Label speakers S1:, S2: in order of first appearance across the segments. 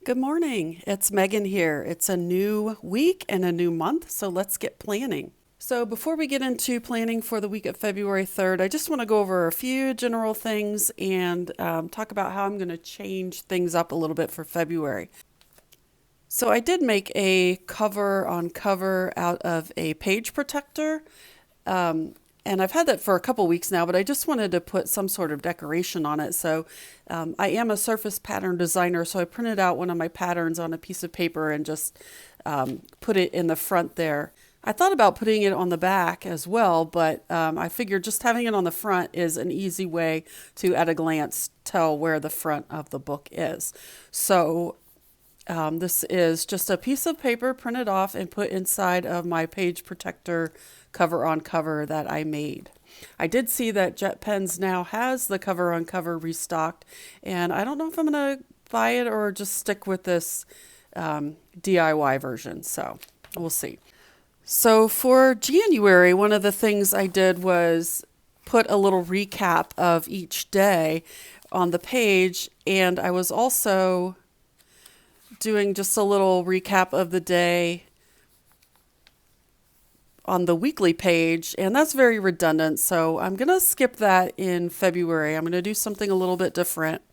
S1: Good morning. It's Megan here. It's a new week and a new month, so let's get planning. So, before we get into planning for the week of February 3rd, I just want to go over a few general things and talk about how I'm going to change things up a little bit for February. So, I did make a cover on cover out of a page protector. And I've had that for a couple weeks now, but I just wanted to put some sort of decoration on it. So I am a surface pattern designer, so I printed out one of my patterns on a piece of paper and just put it in the front there. I thought about putting it on the back as well, but I figured just having it on the front is an easy way to, at a glance, tell where the front of the book is. So this is just a piece of paper printed off and put inside of my page protector cover on cover that I made. I did see that Jet Pens now has the cover on cover restocked, and I don't know if I'm going to buy it or just stick with this DIY version. So we'll see. So for January, one of the things I did was put a little recap of each day on the page, and I was also doing just a little recap of the day on the weekly page, and that's very redundant, so I'm going to skip that in February. I'm going to do something a little bit different.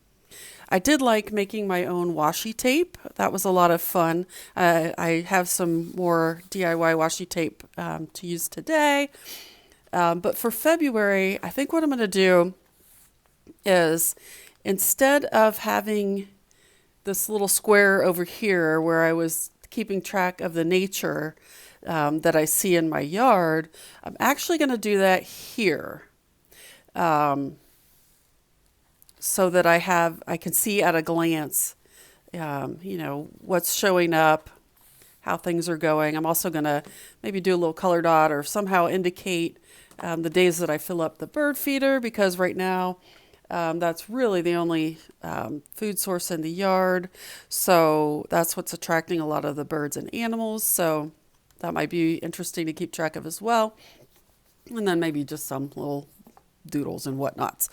S1: I did like making my own washi tape. That was a lot of fun. I have some more DIY washi tape to use today. But for February, I think what I'm going to do is, instead of having this little square over here where I was keeping track of the nature that I see in my yard, I'm actually going to do that here, so that I can see at a glance, what's showing up, how things are going. I'm also going to maybe do a little color dot or somehow indicate the days that I fill up the bird feeder, because right now that's really the only food source in the yard. So that's what's attracting a lot of the birds and animals. So that might be interesting to keep track of as well. And then maybe just some little doodles and whatnots.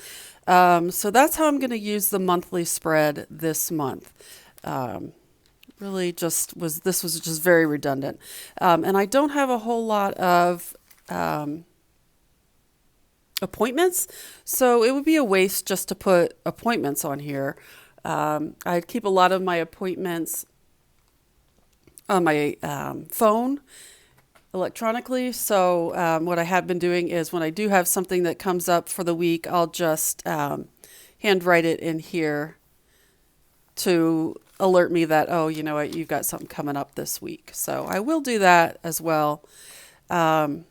S1: So that's how I'm going to use the monthly spread this month. This was just very redundant. And I don't have a whole lot of appointments, so it would be a waste just to put appointments on here. I keep a lot of my appointments on my phone electronically. So what I have been doing is, when I do have something that comes up for the week, I'll just handwrite it in here to alert me that, oh, you know what, you've got something coming up this week. So I will do that as well. I'm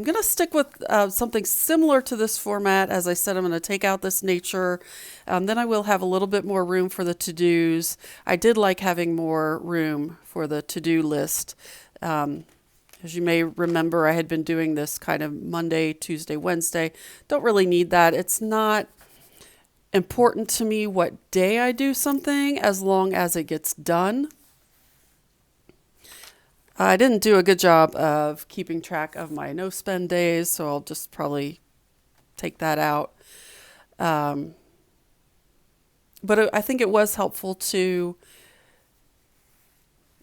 S1: going to stick with something similar to this format. As I said, I'm going to take out this nature. Then I will have a little bit more room for the to-dos. I did like having more room for the to-do list. As you may remember, I had been doing this kind of Monday, Tuesday, Wednesday. Don't really need that. It's not important to me what day I do something, as long as it gets done. I didn't do a good job of keeping track of my no-spend days, so I'll just probably take that out. But I think it was helpful to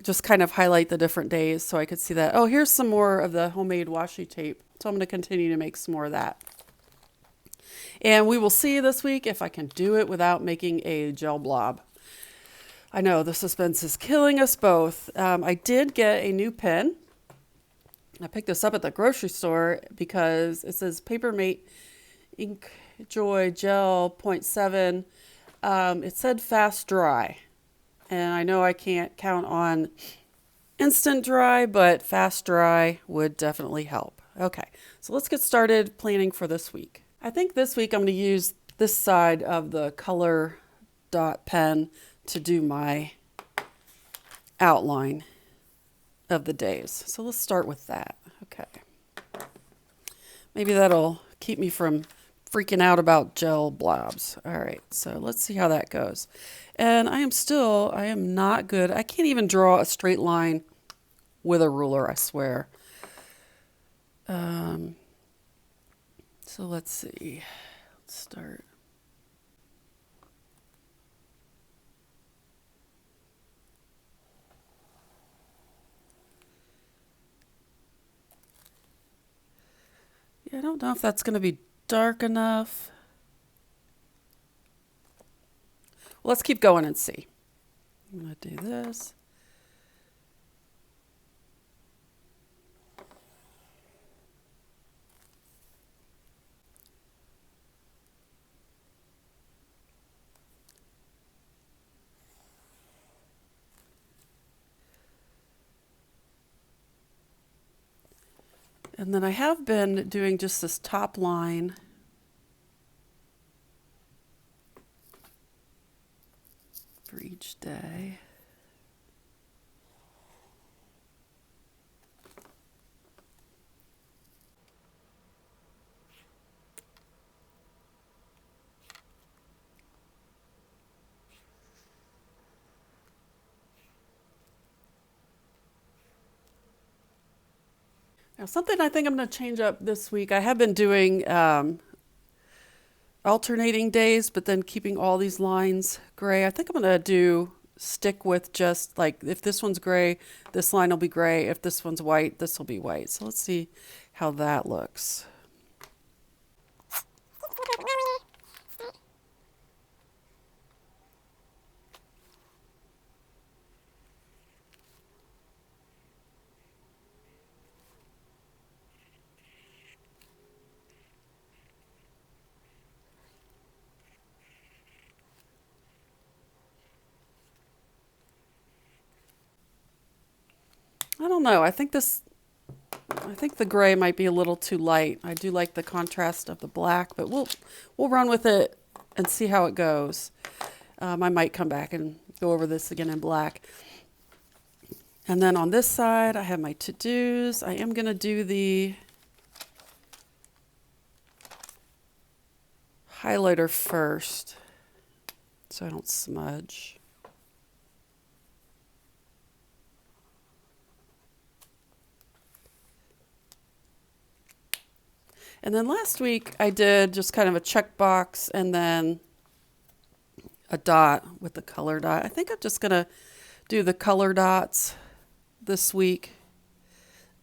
S1: just kind of highlight the different days so I could see that, oh, here's some more of the homemade washi tape. So I'm going to continue to make some more of that. And we will see this week if I can do it without making a gel blob. I know the suspense is killing us both. I did get a new pen. I picked this up at the grocery store because it says Papermate Ink Joy Gel 0.7. It said fast dry. And I know I can't count on instant dry, but fast dry would definitely help. Okay, so let's get started planning for this week. I think this week I'm going to use this side of the color dot pen to do my outline of the days. So let's start with that. Okay. Maybe that'll keep me from freaking out about gel blobs. All right, so let's see how that goes. And I am not good. I can't even draw a straight line with a ruler, I swear. So let's see. Let's start. I don't know if that's going to be dark enough. Well, let's keep going and see. I'm going to do this. And then I have been doing just this top line. For each day. Now, something I think I'm going to change up this week. I have been doing alternating days, but then keeping all these lines gray. I think I'm going to stick with just like, if this one's gray, this line will be gray. If this one's white, this will be white. So let's see how that looks. I don't know. I think the gray might be a little too light. I do like the contrast of the black, but we'll run with it and see how it goes. I might come back and go over this again in black. And then on this side, I have my to-dos. I am going to do the highlighter first so I don't smudge. And then last week I did just kind of a checkbox and then a dot with the color dot. I think I'm just going to do the color dots this week.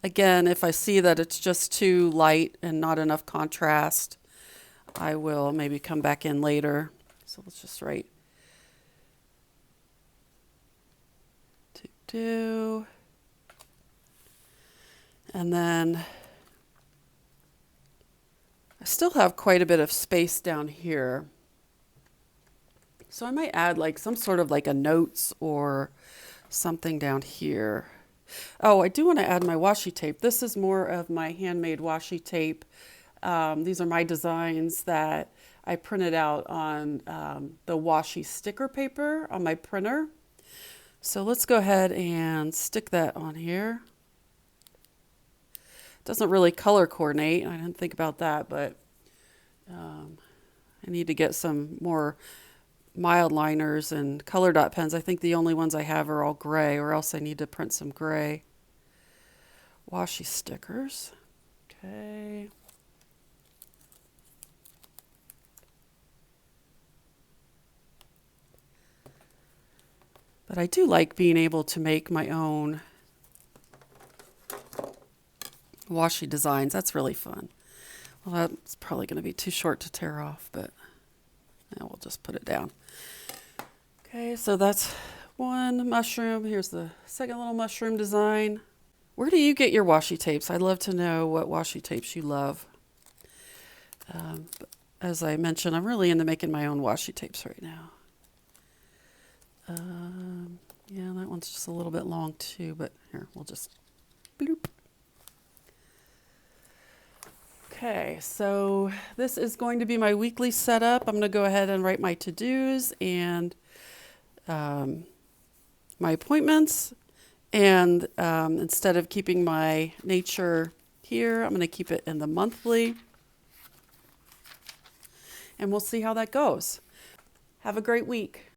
S1: Again, if I see that it's just too light and not enough contrast, I will maybe come back in later. So let's just write to-do. And then I still have quite a bit of space down here. So I might add like some sort of like a notes or something down here. Oh, I do want to add my washi tape. This is more of my handmade washi tape. These are my designs that I printed out on the washi sticker paper on my printer. So let's go ahead and stick that on here. Doesn't really color coordinate. I didn't think about that, but I need to get some more mild liners and color dot pens. I think the only ones I have are all gray, or else I need to print some gray washi stickers. Okay. But I do like being able to make my own washi designs. That's really fun. Well, that's probably going to be too short to tear off, but yeah, we'll just put it down. Okay, so that's one mushroom. Here's the second little mushroom design. Where do you get your washi tapes? I'd love to know what washi tapes you love. As I mentioned, I'm really into making my own washi tapes right now. Yeah, that one's just a little bit long too, but here, we'll just bloop. Okay, so this is going to be my weekly setup. I'm going to go ahead and write my to-dos and my appointments. And instead of keeping my nature here, I'm going to keep it in the monthly. And we'll see how that goes. Have a great week.